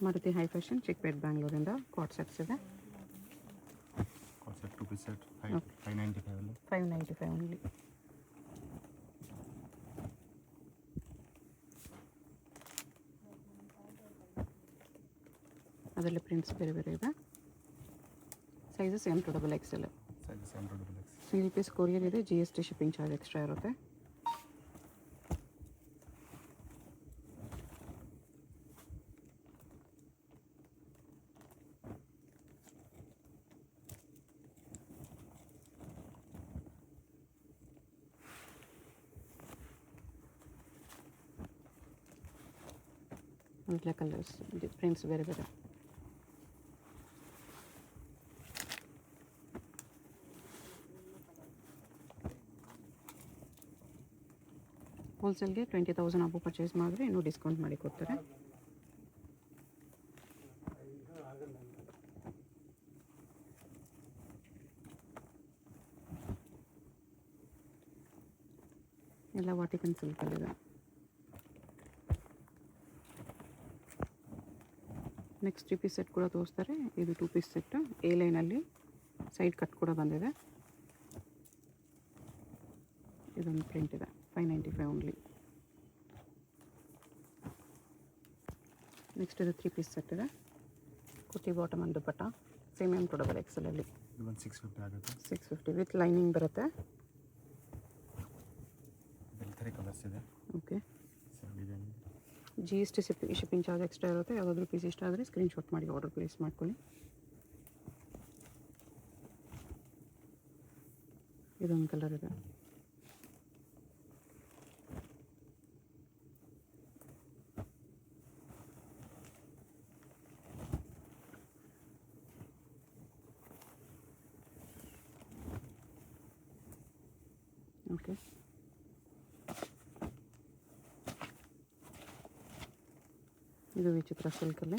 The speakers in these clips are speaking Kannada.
ಮಾರುತಿ ಹೈ ಫ್ಯಾಷನ್ ಚಿಕ್ಕಪೇಟ್ ಬ್ಯಾಂಗ್ಳೂರಿಂದ ಕಾಟ್ ಸೆಟ್ಸ್ ಇದೆ. ಕಾಟ್ ಸೆಟ್ 2 ಪೀಸ್ ಸೆಟ್ 595 ಅಲ್ಲಿ 595 ಓನ್ಲಿ. ಅದರಲ್ಲಿ ಪ್ರಿಂಟ್ಸ್ ಬೇರೆ ಬೇರೆ ಇದೆ. Sizes M2XL. Sizes M2XL. Single piece courier ಇದೆ. GST ಶಿಪ್ಪಿಂಗ್ ಚಾರ್ಜ್ ಎಕ್ಸ್ಟ್ರಾ ಇರುತ್ತೆ. ಒಂದ್ಲೆ ಕಲರ್ಸ್ ಪ್ರಿಂಟ್ಸ್ ಬೇರೆ ಬೇರೆ. ಹೋಲ್ಸೇಲ್ಗೆ 20,000 ಅಬೋ ಪರ್ಚೇಸ್ ಮಾಡಿದ್ರೆ ಇನ್ನೂ ಡಿಸ್ಕೌಂಟ್ ಮಾಡಿ ಕೊಡ್ತಾರೆ. ಎಲ್ಲ ವಾಟಿಕನ್ ಸಿಲ್ಕಲ್ಲಿದೆ. ನೆಕ್ಸ್ಟ್ 3 ಪೀಸ್ ಸೆಟ್ ಕೂಡ ತೋರಿಸ್ತಾರೆ. ಇದು 2 ಪೀಸ್ ಸೆಟ್ ಎ ಲೈನಲ್ಲಿ ಸೈಡ್ ಕಟ್ ಕೂಡ ಬಂದಿದೆ. ಇದೊಂದು ಪ್ರಿಂಟ್ ಇದೆ 595 ಓನ್ಲಿ. ನೆಕ್ಸ್ಟ್ ಇದು 3 ಪೀಸ್ ಸೆಟ್ ಇದೆ. Kurti bottom and dupatta same M2XL ಅಲ್ಲಿ. ಇದು 650 ಆಗುತ್ತೆ. 650 ವಿತ್ ಲೈನಿಂಗ್ ಬರುತ್ತೆ. ಇದರಲ್ಲಿ 3 ಕಲರ್ಸ್ ಇದೆ. Okay. Design GST shipping charge extra ಇರುತ್ತೆ. ಯಾವುದಾದ್ರೂ ಪೀಸ್ ಇಷ್ಟ ಆದರೆ ಸ್ಕ್ರೀನ್ಶಾಟ್ ಮಾಡಿ ಆರ್ಡರ್ ಪ್ಲೇಸ್ ಮಾಡ್ಕೊಳ್ಳಿ. ಇದೊಂದು ಕಲರ್ ಇದೆ. ಓಕೆ. ಇದು ವಿಚಿತ್ರ ಸಿಲ್ಕಲ್ಲಿ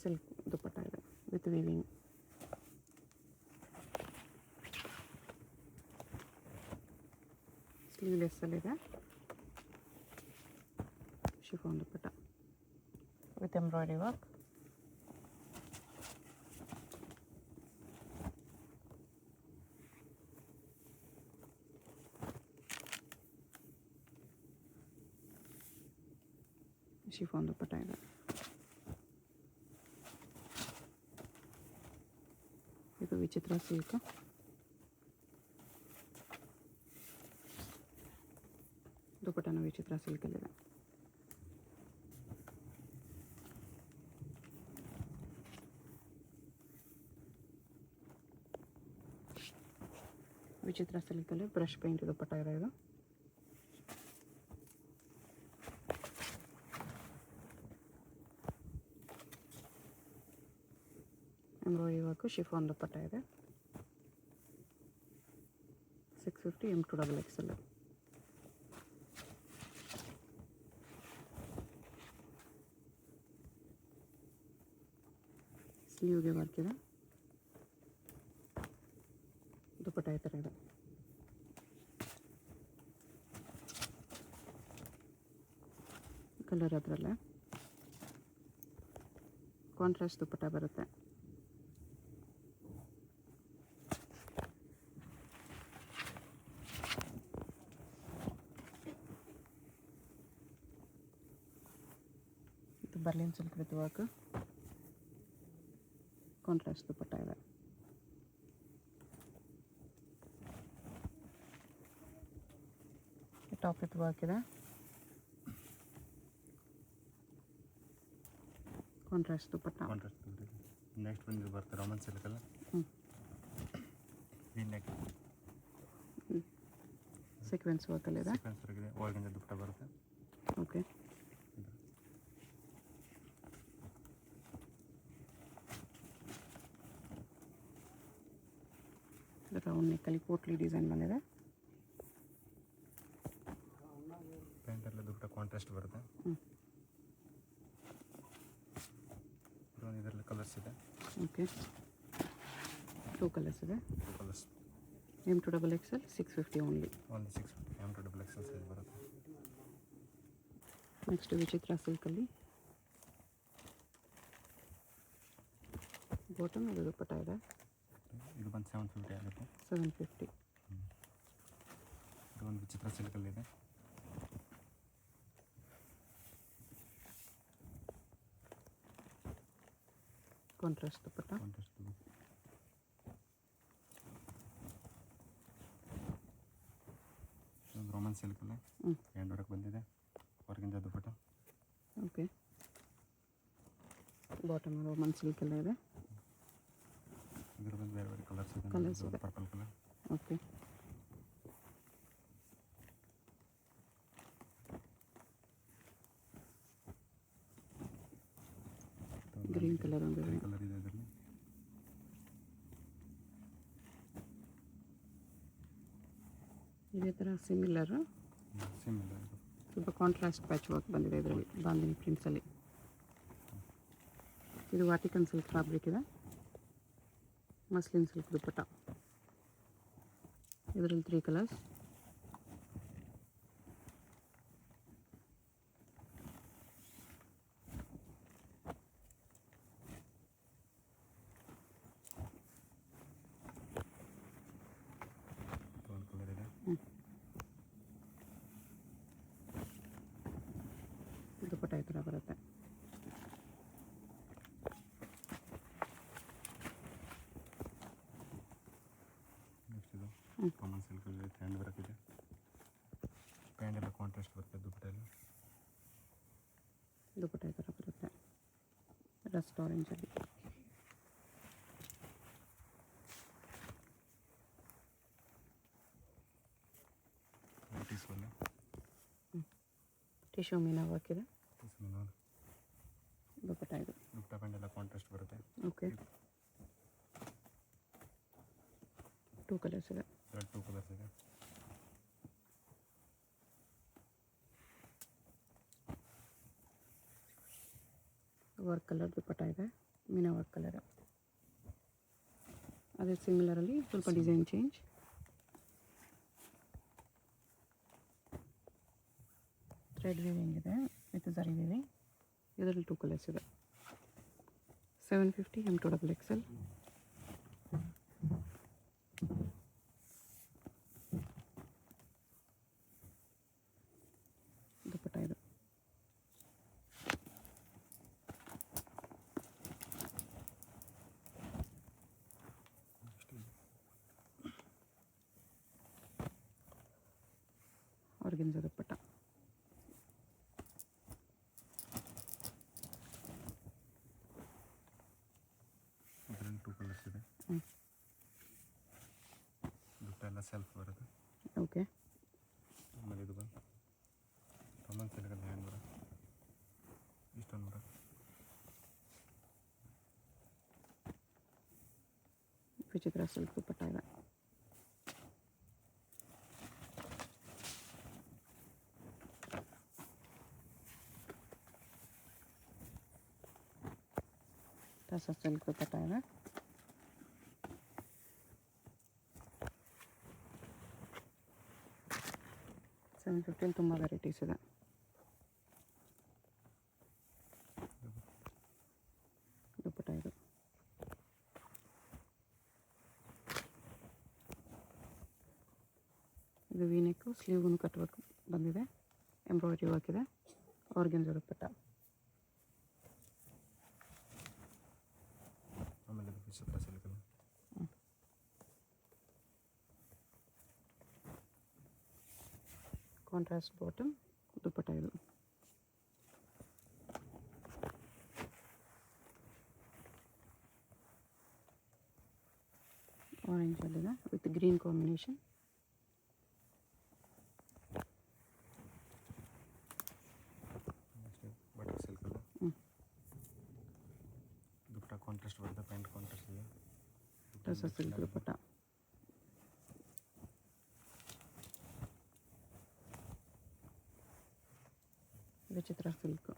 ಸಿಲ್ಕ್ ದುಪಟ್ಟ ಇದೆ ವಿತ್ ವೀವಿಂಗ್. ಸ್ಲೀವ್ಲೆಸ್ಸಲ್ಲಿದೆ. Chiffon dupatta with embroidery work. Chiffon dupatta ಇದೆ. ಇದು ವಿಚಿತ್ರ ಸಿಲ್ಕ್. ದುಪಟ್ಟನ ವಿಚಿತ್ರ ಸಿಲ್ಕಲ್ಲಿದೆ. ವಿಚಿತ್ರ ಸಿಲ್ಕಲ್ಲಿ ಬ್ರಷ್ ಪೇಂಟ್ ದುಪಟ್ಟ ಇದೆ. ಇದು ಎಂಬ್ರಾಯ್ಡ್ರಿ ವರ್ಕು ಶಿಫಾನ್ ದುಪಟ್ಟ ಇದೆ. 650 M2XL. ಸ್ಲೀವ್ಗೆ ವರ್ಕ್ ಇದೆ. ದುಪಟ್ಟ ಈ ಥರ ಇದೆ. ಕಲರ್ ಅದರಲ್ಲೇ ಕಾಂಟ್ರಾಸ್ಟ್ ದುಪಟ್ಟ ಬರುತ್ತೆ. ಇದು Berlin silk with work. Contrast dupatta ಇದೆ. ಟಾಪ್ ವಿತ್ ವರ್ಕ್ ಇದೆ. ಕಾಂಟ್ರಾಸ್ಟ್ ದುಪಟ್ಟ. ನೆಕ್ಸ್ಟ್ ಬಂದು ಬರುತ್ತೆ ರಾಮನ್ ಸಿಲ್ಕ್ ಅಲ್ಲ. ನೆಕ್ ಸೀಕ್ವೆನ್ಸ್ ವರ್ಕಲ್ಲಿದೆ. ಸೀಕ್ವೆನ್ಸ್ ವರ್ಕ್ ಇದೆ. ಒಳಗಿಂದ ದುಪಟ್ಟ ಬರುತ್ತೆ. ಓಕೆ. ರೌಂಡ್ ನೆಕ್ಕಲ್ಲಿ ಪೋಟ್ಲಿ ಡಿಸೈನ್ ಬಂದಿದೆ. ಪ್ಯಾಂಟಲ್ಲಿ ದುಪಟ್ಟ ಕಾಂಟ್ರಾಸ್ಟ್ ಬರುತ್ತೆ. ಇದರಲ್ಲಿ ಕಲರ್ಸ್ ಇದೆ. ಓಕೆ. 2 ಕಲರ್ಸ್ ಇದೆ. 2 colours. M2XL 650 only. Only 650 M2XL size ಬರುತ್ತೆ. ನೆಕ್ಸ್ಟ್ ವಿಚಿತ್ರ ಸಿಲ್ಕಲ್ಲಿ ಬಾಟಮ್ ಇದು ದುಪ್ಪಟ್ಟ ಇದೆ. ಇದು ಬಂದು 750 ಆಗುತ್ತೆ. 750. ಇದು ಒಂದು ವಿಚಿತ್ರ ಸಿಲ್ಕಲ್ಲಿದೆ. ಕಾಂಟ್ರಾಸ್ಟ್ ದುಪ್ಪಟ್ಟ. ಒಂದು ರೋಮನ್ ಸಿಲ್ಕಲ್ಲಿ ಹ್ಯಾಂಡ್ ವರ್ಕ್ ಬಂದಿದೆ. ಹೊರಗಿಂದ ದುಪ್ಪಟ್ಟ. ಓಕೆ. ಬಾಟಮ್ ರೋಮನ್ ಸಿಲ್ಕೆಲ್ಲ ಇದೆ. ಇದ್ರ ಬಂದು ಬೇರೆ ಬೇರೆ ಕಲರ್ಸ್ ಇದೆ. Purple colour. Okay. Green colour ಒಂದು ಕಲರ್ ಇದೆ ಇದರಲ್ಲಿ. ಇದೇ ಥರ ಸಿಮಿಲರ್ ಸ್ವಲ್ಪ ಕಾಂಟ್ರಾಸ್ಟ್ ಪ್ಯಾಚ್ ವರ್ಕ್ ಬಂದಿದೆ ಇದರಲ್ಲಿ ಬಾಂದಿನಿ ಪ್ರಿಂಟ್ಸಲ್ಲಿ. ಇದು ವಾಟಿಕನ್ ಸಿಲ್ಕ್ ಫ್ಯಾಬ್ರಿಕ್ ಇದೆ. ಮಸ್ಲಿನ್ ಸಿಲ್ಕ್ ದುಪ್ಪಟ್ಟ. ಇದರಲ್ಲಿ 3 ಕಲರ್ಸ್. ದುಪ್ಪಟ್ಟ ಈ ಥರ ಬರುತ್ತೆ. ನೆಕ್ಸ್ಟ್ ಇದು ಕಾಮನ್ ಸಿಲ್ಕಲ್ಲಿ ಹ್ಯಾಂಡ್ ವರ್ಕ್ ಇದೆ. ಪ್ಯಾಂಟ್ ಎಲ್ಲ ಕಾಂಟ್ರಾಸ್ಟ್ ಬರುತ್ತೆ. ದುಪ್ಪಟ್ಟ ಈ ಥರ ಬರುತ್ತೆ. ರಸ್ಟ್ ಆರೆಂಜಲ್ಲಿ. ಟಿಶ್ಯೂ ಮೀನಾ ವರ್ಕ್ ಇದೆ. ದುಪ್ಪಟ್ಟ ಇದು. ದುಪ್ಪಟ್ಟ ಪ್ಯಾಂಟ್ ಎಲ್ಲ ಕಾಂಟ್ರಾಸ್ಟ್ ಬರುತ್ತೆ. ಓಕೆ. 2 ಕಲರ್ಸ್ ಇದೆ. 2 ಕಲರ್ಸ್ ಇದೆ. ವರ್ಕ್ ಕಲರ್ ದುಪ್ಪಟ್ಟ ಇದೆ. ಮೀನಾ ವರ್ಕ್ ಕಲರ್. ಅದೇ ಸಿಮಿಲರಲ್ಲಿ ಸ್ವಲ್ಪ ಡಿಸೈನ್ ಚೇಂಜ್. ಥ್ರೆಡ್ ವೀವಿಂಗ್ ಇದೆ ವಿತ್ ಝರಿ ವೀವಿಂಗ್. ಇದರಲ್ಲಿ 2 ಕಲರ್ಸ್ ಇದೆ. 750 M2XXL. ದುಪ್ಪಟ್ಟ ಇದು. ಆರ್ಗೆನ್ಜಾ ದುಪ್ಪಟ್ಟ. ಇದರಲ್ಲಿ 2 ಕಲರ್ಸ್ ಇದೆ. ದುಪ್ಪಟ್ಟ ಎಲ್ಲ ಸೆಲ್ಫ್ ಬರುತ್ತೆ. ಓಕೆ. ಆಮೇಲೆ ಇದು ಬಂದು ರೋಮನ್ ಸಿಲ್ಕಲ್ಲಿ ಹ್ಯಾಂಡ್ ವರ್ಕ್. ಇಷ್ಟೊಂದು ವರ್ಕ್. ವಿಚಿತ್ರ ಸಿಲ್ಕ್ ದುಪ್ಪಟ್ಟ ಇದೆ. ಟಸರ್ ಸಿಲ್ಕ್ ದುಪ್ಪಟ್ಟ ಇದೆ. $750 ತುಂಬ ವೆರೈಟೀಸ್ ಇದೆ. ದುಪ್ಪಟ್ಟ ಇದು. ಇದು ವೀನೆಕ್ಕು ಸ್ಲೀವ್ಗೂ ಕಟ್ ವರ್ಕ್ ಬಂದಿದೆ. ಎಂಬ್ರಾಯ್ಡ್ರಿ ವರ್ಕ್ ಇದೆ. ಆರ್ಗೆನ್ಜಾ ದುಪ್ಪಟ್ಟ. ಆಮೇಲೆ ಇದು ವಿಚಿತ್ರ ಸಿಲ್ಕಲ್ಲಿ ಕಾಂಟ್ರಾಸ್ಟ್ ಬಾಟಮ್ ದುಪ್ಪಟ್ಟ ಇದು. ಆರೆಂಜಲ್ಲಿದೆ ವಿತ್ ಗ್ರೀನ್ ಕಾಂಬಿನೇಷನ್. ಬಟರ್ ಸಿಲ್ಕಲ್ಲಿ ದುಪ್ಪಟ್ಟ ಕಾಂಟ್ರಾಸ್ಟ್ ಬರುತ್ತೆ. ಪ್ಯಾಂಟ್ ಕಾಂಟ್ರಾಸ್ಟ್ ಇದೆ. ಟಸರ್ ಸಿಲ್ಕ್ ದುಪ್ಪಟ್ಟ. ವಿಚಿತ್ರ ಸಿಲ್ಕ್.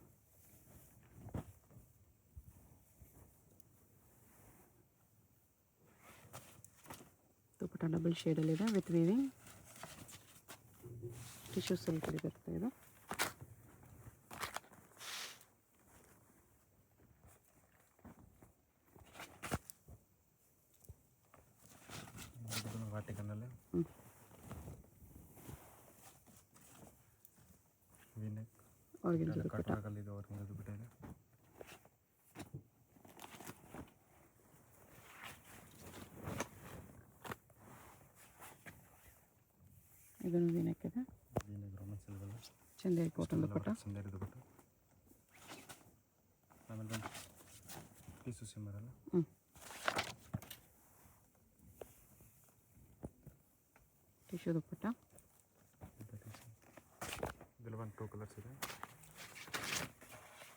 ದುಪ್ಪಟ್ಟ ಡಬಲ್ ಶೇಡಲ್ಲಿದೆ ವಿತ್ ವೀವಿಂಗ್. ಟಿಶ್ಯೂ ಸಿಲ್ಕಲ್ಲಿ ಬರುತ್ತೆ ಇದು. ನೆಕ್ ಆರ್ಗೆನ್ಜಾ ಎಲ್ಲ ದುಪ್ಪಟ್ಟ. ಕಟ್ವರ್ಕಲ್ಲಿ ಇದು ಆರ್ಗೆನ್ಜಾ ದುಪ್ಪಟ್ಟ ಇದೆ. ಇದನ್ನು ವಿ-ನೆಕ್ ಇದೆ. ವಿ-ನೆಕ್ ರೋಮನ್ ಸಿಲ್ಕಲ್ಲಿ ಚಂದೇರಿ ಕಾಟನ್ ದುಪ್ಪಟ್ಟ. ಚಂದೇರಿ ದುಪ್ಪಟ್ಟ. ಆಮೇಲೆ ಬಂದು ಪೀಸು ಸಿಮ್ಮರಲ್ಲ ಟಿಶ್ಯೂ ದುಪ್ಪಟ್ಟ. ಇದರಲ್ಲಿ ಒಂದು 2 ಕಲರ್ಸ್ ಇದೆ.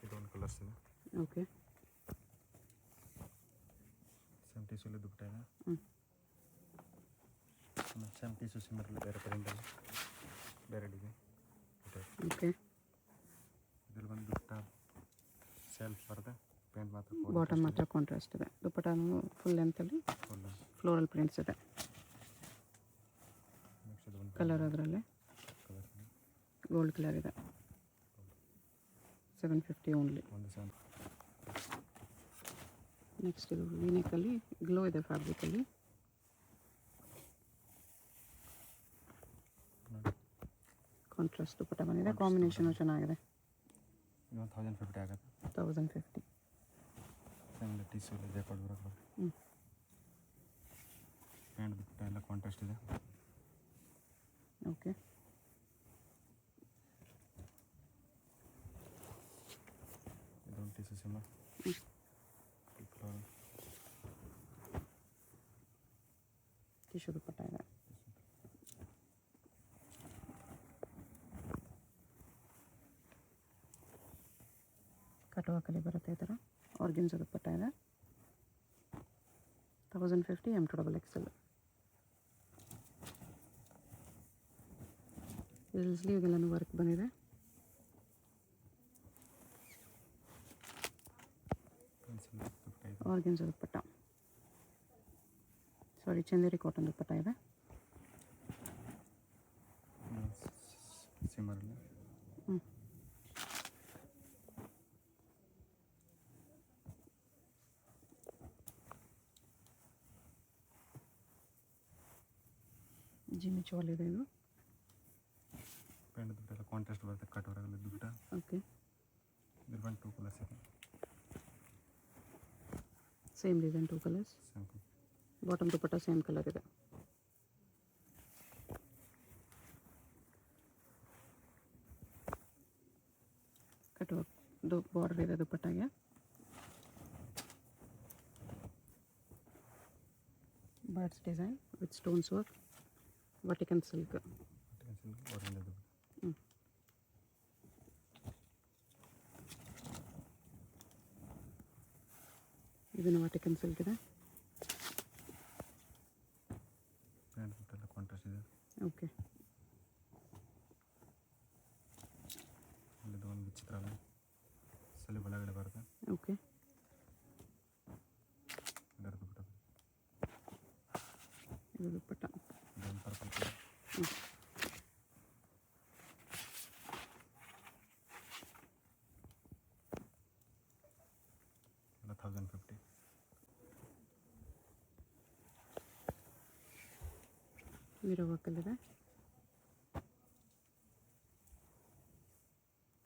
ಇದೊಂದು ಕಲರ್ಸ್ ಇದೆ. ಓಕೆ. ಸೇಮ್ ಟಿಶ್ಯೂಲಿ ದುಪ್ಪಟ್ಟ ಇದೆ. ಸೇಮ್ ಟಿಶ್ಯೂ ಸಿಮ್ಮರಲ್ಲಿ ಬೇರೆ ಪ್ರಿಂಟಲ್ಲಿ ಬೇರೆ ಡಿಸೈನ್. ಓಕೆ. ಇದರಲ್ಲಿ ಬಂದು ದುಪ್ಪಟ್ಟ ಸೆಲ್ಫ್ ಬರುತ್ತೆ, ಪೇಂಟ್ ಮಾತ್ರ ಬಾಟಮ್ ಮಾತ್ರ ಕಾಂಟ್ರಾಸ್ಟ್ ಇದೆ. ದುಪ್ಪಟ್ಟನು ಫುಲ್ ಲೆಂತಲ್ಲಿ ಫುಲ್. ಫ್ಲೋರಲ್ ಪ್ರಿಂಟ್ಸ್ ಇದೆ. ನೆಕ್ಸ್ಟ್ ಇದು ಒಂದು ಕಲರ್ ಅದರಲ್ಲಿ ಕಲರ್ಸ್ ಇದೆ. ಗೋಲ್ಡ್ ಕಲರ್ ಇದೆ. 750 ಓನ್ಲಿ. ಒಂದು ಸೇಮ್. ನೆಕ್ಸ್ಟ್ ಇದು ವಿ-ನೆಕ್ಕಲ್ಲಿ ಗ್ಲೋ ಇದೆ ಫ್ಯಾಬ್ರಿಕಲ್ಲಿ. ಕಾಂಟ್ರಾಸ್ಟ್ ದುಪ್ಪಟ್ಟ ಬಂದಿದೆ. ಕಾಂಬಿನೇಷನು ಚೆನ್ನಾಗಿದೆ. ಇದೊಂದು 1050 ಆಗುತ್ತೆ. 1050. ಸೇಮ್ ಟಿಶ್ಯೂ ಇದೆ ಕೊಡ್ಬರೋ ಪ್ಯಾಂಟ್ ದುಪ್ಪಟ್ಟ ಎಲ್ಲ ಕಾಂಟ್ರಾಸ್ಟ್ ಇದೆ. ಓಕೆ. ಇದೊಂದು ಟಿಶ್ಯೂ ಸಿಮ್ಮ ಟಿಶ್ಯೂ ದುಪ್ಪಟ್ಟ ಇದೆ. ಕಟುವಾಕಲ್ಲಿ ಬರುತ್ತೆ ಈ ಥರ. ಆರ್ಗೆನ್ಜಾ ದುಪ್ಪಟ್ಟ ಇದೆ. 1050 M2XL. ಇಲ್ಲಿ ಸ್ಲೀವ್ಗೆಲ್ಲನೂ ವರ್ಕ್ ಬಂದಿದೆ. ಆರ್ಗೆನ್ಜಾ ದುಪ್ಪಟ್ಟ. ಸಾರಿ, ಚಂದೇರಿ ಕಾಟನ್ ದುಪ್ಪಟ್ಟ ಇದೆ. ಸಿಮ್ಮರಲ್ಲಿ ಜಿಮ್ಮಿ ಚೋಲ್ ಇದೆ ಇದು. ಪ್ಯಾಂಟ್ ದುಪ್ಪಟ್ಟ ಎಲ್ಲ ಕಾಂಟ್ರಾಸ್ಟ್ ಬರುತ್ತೆ, ಕಟ್ವರ್ಕಲ್ಲಿ ದುಪ್ಪಟ್ಟ. ಓಕೆ. ಇದ್ರ ಬಂದು 2 ಕಲರ್ಸ್ ಇದೆ. Same design 2 colours. Same bottom dupatta same colour ಇದೆ. ಕಟುವ ಬಾರ್ಡರ್ ಇದೆ ದುಪ್ಪಟ್ಟಾಗೆ. Birds design with stones work. Vatican silk. Organza dupatta. ಇದನ್ನು ವಟಿಕನ್ ಸಿಲ್ಕ್ ಇದೆ. ಪ್ಯಾಂಟ್ ದುಪ್ಪಟ್ಟ ಎಲ್ಲ ಕಾಂಟ್ರಾಸ್ಟ್ ಇದೆ. ಓಕೆ. ಇಲ್ಲಿದು ಒಂದು ವಿಚಿತ್ರ ಸಲಿ ಒಳಗಡೆ ಬರುತ್ತೆ. ಓಕೆ. ಇದರ ದುಪ್ಪಟ್ಟ ಇದು ದುಪ್ಪಟ್ಟ. ಇದೊಂದು ಪರ್ಪಲ್ ಕಲರ್. ಎಲ್ಲ 1050. ಮಿರೋ ವರ್ಕಲ್ಲಿದೆ.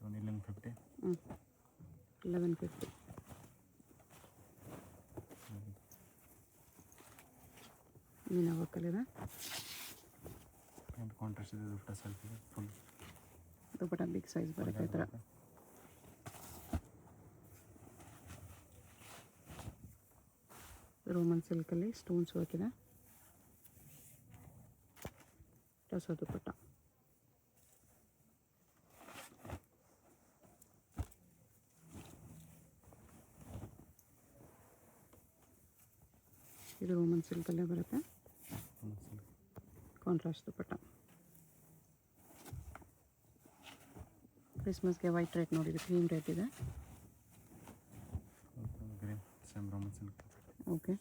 ಇದೊಂದು 1150. 1150. ಮೀನಾ ವರ್ಕಲ್ಲಿದೆ. ಪ್ಯಾಂಟ್ ಕಾಂಟ್ರಾಸ್ಟ್ ಇದೆ, ದುಪ್ಪಟ್ಟ ಸೆಲ್ಫ್ ಇದೆ ಫುಲ್. ದುಪ್ಪಟ್ಟ ಬಿಗ್ ಸೈಜ್ ಬರುತ್ತೆ ಈ ಥರ. ರೋಮನ್ ಸಿಲ್ಕಲ್ಲಿ ಸ್ಟೋನ್ಸ್ ವರ್ಕ್ ಇದೆ. ಟಸರ್ ದುಪ್ಪಟ್ಟ. ಇದು ರೋಮನ್ ಸಿಲ್ಕಲ್ಲೇ ಬರುತ್ತೆ. ಕಾಂಟ್ರಾಸ್ಟ್ ದುಪ್ಪಟ್ಟ. ಕ್ರಿಸ್ಮಸ್ಗೆ ವೈಟ್ ರೇಟ್ ನೋಡಿದ್ದು ಕ್ರೀಮ್ ರೇಟ್ ಇದೆ. Green same Roman silk. Okay.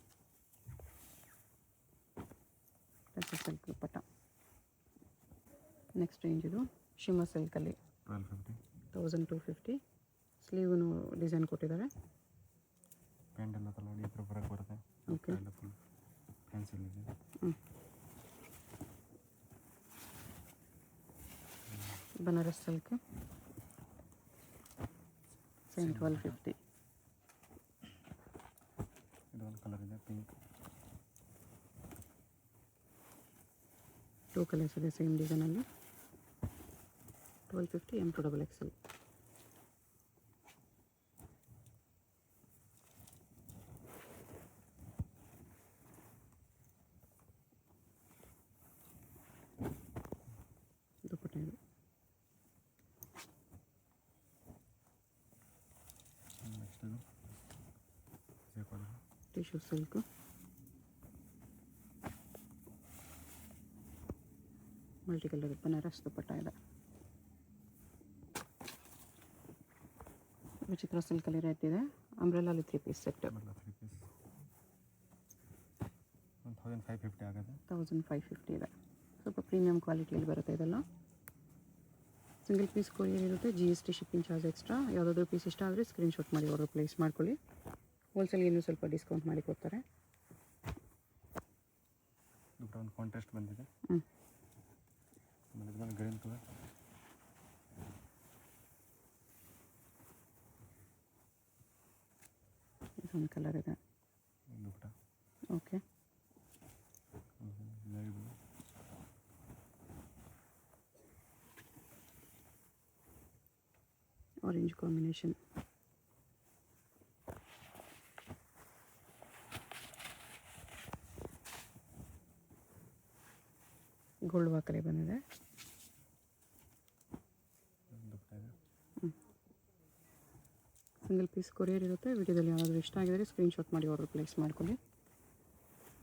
Tussar silk dupatta. Next range ಇದು ಶಿಮ್ಮರ್ ಸಿಲ್ಕಲ್ಲಿ 1250. ಸ್ಲೀವ್ನು ಡಿಸೈನ್ ಕೊಟ್ಟಿದ್ದಾರೆ. ಪ್ಯಾಂಟ್ ಎಲ್ಲ ತಲೆ ಈ ಥರ ಬರೋಕ್ಕೆ ಬರುತ್ತೆ. ಓಕೆ. ಎಲ್ಲ ಫುಲ್ ಪೆನ್ಸಿಲ್ ಇದೆ. ಬನಾರಸ್ ಸಿಲ್ಕ್. ಸೇಮ್ 1250. ಇದೊಂದು ಕಲರ್ ಇದೆ ಪಿಂಕ್. 2 ಕಲರ್ಸ್ ಇದೆ ಸೇಮ್ ಡಿಸೈನಲ್ಲಿ. 1250 M2 XXL. ದುಪಟ್ಟೆ ಇದು. ನೆಕ್ಸ್ಟ್ ಇದು tissue silk. Multi colour Banaras dupatta ಇದೆ. ವಿಚಿತ್ರ ಸಿಲ್ಕಲ್ಲಿ ರೇಟ್ ಇದೆ. ಅಂಬ್ರೆಲಾಲಿ 3 ಪೀಸ್ ಸೆಟ್ 1550 ಆಗುತ್ತೆ. 1550 ಇದೆ. ಸ್ವಲ್ಪ ಪ್ರೀಮಿಯಂ ಕ್ವಾಲಿಟಿಯಲ್ಲಿ ಬರುತ್ತೆ ಇದೆಲ್ಲ. ಸಿಂಗಲ್ ಪೀಸ್ ಕೊರಿಯರ್ ಇರುತ್ತೆ. GST shipping charge extra. ಯಾವುದಾದ್ರೂ ಪೀಸ್ ಇಷ್ಟ ಆದರೆ ಸ್ಕ್ರೀನ್ಶಾಟ್ ಮಾಡಿ ಆರ್ಡರ್ ಪ್ಲೇಸ್ ಮಾಡ್ಕೊಳ್ಳಿ. ಹೋಲ್ಸೇಲ್ಗೆ ಇನ್ನೂ ಸ್ವಲ್ಪ ಡಿಸ್ಕೌಂಟ್ ಮಾಡಿ ಕೊಡ್ತಾರೆ. ಒಂದು ಕಾಂಟ್ರಾಸ್ಟ್ ಬಂದಿದೆ. ಆಮೇಲೆ ಇದೊಂದು ಗ್ರೀನ್ ಕಲರ್. ಇದೊಂದು ಕಲರ್ ಇದೆ. ಓಕೆ. Orange combination. ಗೋಲ್ಡ್ ವಾಕರೆ ಬಂದಿದೆ. ಸಿಂಗಲ್ ಪೀಸ್ ಕೊರಿಯರ್ ಇರುತ್ತೆ. ವಿಡಿಯೋದಲ್ಲಿ ಯಾರಾದರೂ ಇಷ್ಟ ಆಗಿದರೆ ಸ್ಕ್ರೀನ್ಶಾಟ್ ಮಾಡಿ ಆರ್ಡರ್ ಪ್ಲೇಸ್ ಮಾಡ್ಕೊಳ್ಳಿ.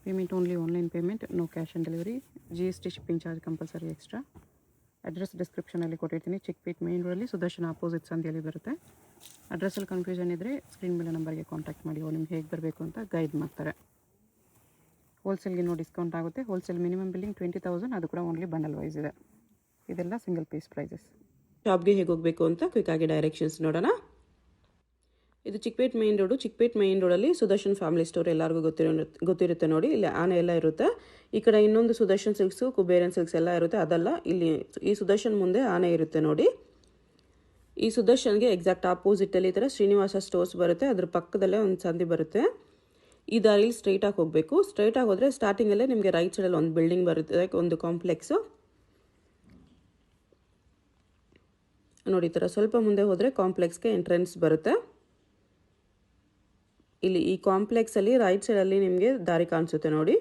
Payment only online payment, no cash on delivery. GST shipping charge compulsory extra. Address ಡಿಸ್ಕ್ರಿಪ್ಷನಲ್ಲಿ ಕೊಟ್ಟಿರ್ತೀನಿ. ಚಿಕ್ಕಪೇಟ್ ಮೇನ್ ರೋಡಲ್ಲಿ ಸುದರ್ಶನ ಅಪೋಸಿಟ್ ಸಂಧಿಯಲ್ಲಿ ಬರುತ್ತೆ. ಅಡ್ರೆಸ್ಸಲ್ಲಿ ಕನ್ಫ್ಯೂಷನ್ ಇದ್ದರೆ ಸ್ಕ್ರೀನ್ ಮೇಲೆ ನಂಬರ್ಗೆ ಕಾಂಟ್ಯಾಕ್ಟ್ ಮಾಡಿ. ಅವ್ರು ನಿಮ್ಗೆ ಹೇಗೆ ಬರಬೇಕು ಅಂತ ಗೈಡ್ ಮಾಡ್ತಾರೆ. ಹೋಲ್ಸೇಲ್ಗೆ ಇನ್ನೂ ಡಿಸ್ಕೌಂಟ್ ಆಗುತ್ತೆ. Wholesale minimum billing 20,000. ಅದು ಕೂಡ ಓನ್ಲಿ ಬಂಡಲ್ ವೈಸ್ ಇದೆ. ಇದೆಲ್ಲ ಸಿಂಗಲ್ ಪೀಸ್ ಪ್ರೈಸಸ್. ಶಾಪ್ಗೆ ಹೇಗೆ ಹೋಗಬೇಕು ಅಂತ ಕ್ವಿಕ್ಕಾಗಿ ಡೈರೆಕ್ಷನ್ಸ್ ನೋಡೋಣ. ಇದು Chickpet main road. Chickpet main ರೋಡಲ್ಲಿ ಸುದರ್ಶನ್ ಫ್ಯಾಮಿಲಿ ಸ್ಟೋರ್ ಎಲ್ಲರಿಗೂ ಗೊತ್ತಿರುತ್ತೆ ನೋಡಿ. ಇಲ್ಲಿ ಆನೆ ಎಲ್ಲ ಇರುತ್ತೆ. ಈ ಕಡೆ ಇನ್ನೊಂದು ಸುದರ್ಶನ್ ಸಿಲ್ಕ್ಸು, ಕುಬೇರನ್ ಸಿಲ್ಕ್ಸ್ ಎಲ್ಲ ಇರುತ್ತೆ. ಅದಲ್ಲ, ಇಲ್ಲಿ ಈ ಸುದರ್ಶನ್ ಮುಂದೆ ಆನೆ ಇರುತ್ತೆ ನೋಡಿ. ಈ ಸುದರ್ಶನ್ಗೆ ಎಕ್ಸಾಕ್ಟ್ ಆಪೋಸಿಟಲ್ಲಿ ಈ ಥರ ಶ್ರೀನಿವಾಸ ಸ್ಟೋರ್ಸ್ ಬರುತ್ತೆ. ಅದ್ರ ಪಕ್ಕದಲ್ಲೇ ಒಂದು ಸಂಧಿ ಬರುತ್ತೆ. ಈ ದಾರಿಲಿ ಸ್ಟ್ರೈಟಾಗಿ ಹೋಗಬೇಕು. ಸ್ಟ್ರೈಟಾಗಿ ಹೋದರೆ ಸ್ಟಾರ್ಟಿಂಗಲ್ಲೇ ನಿಮಗೆ ರೈಟ್ ಸೈಡಲ್ಲಿ ಒಂದು ಬಿಲ್ಡಿಂಗ್ ಬರುತ್ತೆ, ಒಂದು ಕಾಂಪ್ಲೆಕ್ಸು ನೋಡಿ. ಈ ಥರ ಸ್ವಲ್ಪ ಮುಂದೆ ಹೋದರೆ ಕಾಂಪ್ಲೆಕ್ಸ್ಗೆ ಎಂಟ್ರೆನ್ಸ್ ಬರುತ್ತೆ. ಇಲ್ಲಿ ಈ ಕಾಂಪ್ಲೆಕ್ಸಲ್ಲಿ ರೈಟ್ ಸೈಡಲ್ಲಿ ನಿಮಗೆ ದಾರಿ ಕಾಣಿಸುತ್ತೆ ನೋಡಿ.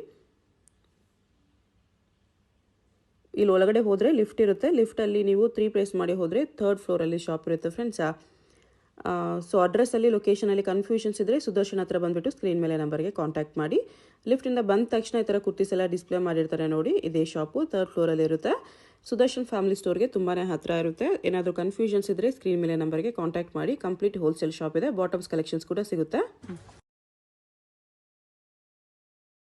ಇಲ್ಲಿ ಒಳಗಡೆ ಹೋದರೆ ಲಿಫ್ಟ್ ಇರುತ್ತೆ. ಲಿಫ್ಟಲ್ಲಿ ನೀವು 3 ಪ್ಲೇಸ್ ಮಾಡಿ ಹೋದರೆ 3rd ಫ್ಲೋರಲ್ಲಿ ಶಾಪ್ ಇರುತ್ತೆ ಫ್ರೆಂಡ್ಸ್. ಸೊ ಅಡ್ರೆಸ್ಸಲ್ಲಿ ಲೊಕೇಶನಲ್ಲಿ ಕನ್ಫ್ಯೂಷನ್ಸ್ ಇದ್ದರೆ ಸುದರ್ಶನ್ ಹತ್ರ ಬಂದುಬಿಟ್ಟು ಸ್ಕ್ರೀನ್ ಮೇಲೆ ನಂಬರ್ಗೆ ಕಾಂಟ್ಯಾಕ್ಟ್ ಮಾಡಿ. ಲಿಫ್ಟಿಂದ ಬಂದ ತಕ್ಷಣ ಈ ಥರ ಕುರ್ತೀಸ್ ಎಲ್ಲ ಡಿಸ್ಪ್ಲೇ ಮಾಡಿರ್ತಾರೆ ನೋಡಿ. ಇದೇ ಶಾಪು 3rd ಫ್ಲೋರಲ್ಲಿ ಇರುತ್ತೆ. ಸುದರ್ಶನ್ ಫ್ಯಾಮಿಲಿ ಸ್ಟೋರ್ಗೆ ತುಂಬಾ ಹತ್ತಿರ ಇರುತ್ತೆ. ಏನಾದರೂ ಕನ್ಫ್ಯೂಷನ್ಸ್ ಇದ್ದರೆ ಸ್ಕ್ರೀನ್ ಮೇಲೆ ನಂಬರ್ಗೆ ಕಾಂಟ್ಯಾಕ್ಟ್ ಮಾಡಿ. ಕಂಪ್ಲೀಟ್ ಹೋಲ್ಸೇಲ್ ಶಾಪ್ ಇದೆ. ಬಾಟಮ್ಸ್ ಕಲೆಕ್ಷನ್ಸ್ ಕೂಡ ಸಿಗುತ್ತೆ.